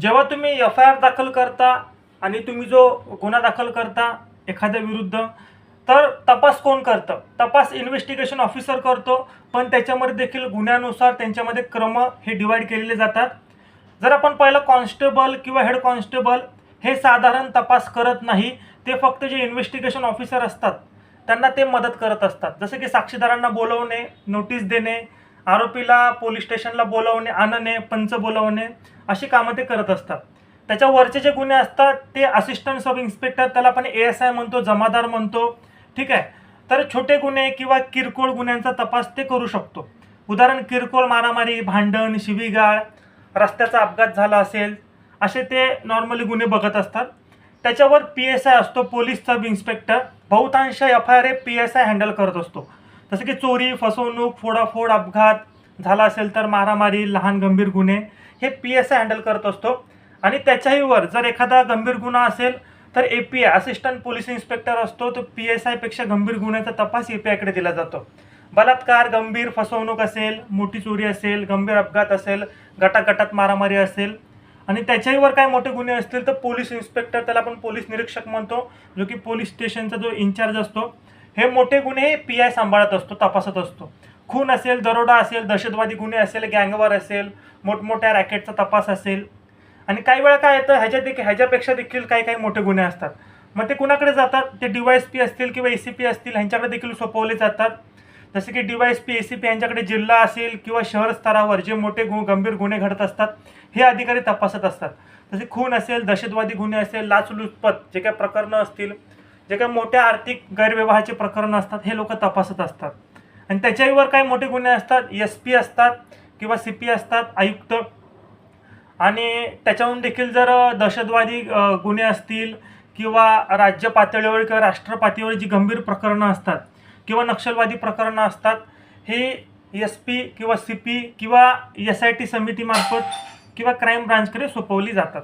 जेव्हा तुम्ही एफ-आय-आर दाखल करता आणि तुम्ही जो गुन्हा दाखल करता एखाद्या विरुद्ध, तर तपास कोण करतं? तपास इन्व्हेस्टिगेशन ऑफिसर करतो, पण त्याच्यामध्ये देखील गुन्ह्यानुसार त्यांच्यामध्ये क्रम हे डिवाईड केलेले जातात. जर आपण पहिलं कॉन्स्टेबल किंवा हेड कॉन्स्टेबल हे साधारण तपास करत नाही, ते फक्त जे इन्व्हेस्टिगेशन ऑफिसर असतात त्यांना ते मदत करत असतात. जसं की साक्षीदारांना बोलवणे, नोटीस देणे, आरोपीला पोलीस स्टेशनला बोलवणे आणणे, पंच बोलवणे, अशी कामं ते करत असतात. त्याच्या वरचे जे गुन्हे असतात ते असिस्टंट सब इन्स्पेक्टर, त्याला आपण ASI म्हणतो, जमादार म्हणतो, ठीक आहे. तर छोटे गुन्हे किंवा किरकोळ गुन्ह्यांचा तपास ते करू शकतो. उदाहरण किरकोळ मारामारी, भांडण, शिवीगाळ, रस्त्याचा अपघात झाला असेल, असे ते नॉर्मली गुन्हे बघत असतात. त्याच्यावर PSI असतो, पोलीस सब इन्स्पेक्टर. बहुतांश FIR हे PSI हँडल करत असतो. जसं की चोरी, फसवणूक, फोडाफोड, अपघात झाला असेल तर मारामारी, लहान गंभीर गुन्हे हे PSI हँडल करत असतो. आणि त्याच्याही वर जर एखादा गंभीर गुन्हा असेल तर API असिस्टंट पोलीस इन्स्पेक्टर असतो, तो PSI पेक्षा गंभीर गुन्ह्याचा तपास API कडे दिला जातो. बलात्कार, गंभीर फसवणूक असेल, मोठी चोरी असेल, गंभीर अपघात असेल, गटागटात मारामारी असेल आणि त्याच्याही वर काय मोठे गुन्हे असतील तर पोलीस इन्स्पेक्टर, त्याला आपण पोलीस निरीक्षक म्हणतो, जो की पोलीस स्टेशनचा जो इन्चार्ज असतो, हे मोठे गुन्हे PI सांभाळत असतो, तपासत असतो. खून असेल, दरोडा असेल, दहशतवादी गुन्हे असेल, गँगवॉर असेल, मोठमोठ्या रॅकेटचा तपास असेल. आणि काही वेळा काय येतं, ह्याच्यापेक्षा देखील काही काही मोठे गुन्हे असतात. मग ते कुणाकडे जातात? ते DYSP असतील किंवा ACP असतील, ह्यांच्याकडे देखील सोपवले जातात. जसे की DYSP, ACP यांच्याकडे जिल्हा असेल किंवा शहर स्तरावर जे मोठे गंभीर गुन्हे घडत असतात हे अधिकारी तपासत असतात. जसे खून असेल, दहशतवादी गुन्हे असेल, लाचलुचपत जे काही प्रकरणं असतील, जे काही मोठ्या आर्थिक गैरव्यवहाराचे प्रकरणं असतात, हे लोक तपासत असतात. आणि त्याच्यावर काही मोठे गुन्हे असतात, SP असतात किंवा CP असतात, आयुक्त. आणि त्याच्याहून देखील जर दहशतवादी गुन्हे असतील किंवा राज्य पातळीवर किंवा राष्ट्र पातळीवर जी गंभीर प्रकरणं असतात किंवा नक्षलवादी प्रकरणं असतात, हे SP किंवा CP किंवा SIT समितीमार्फत किंवा क्राईम ब्रांचकडे सोपवली जातात.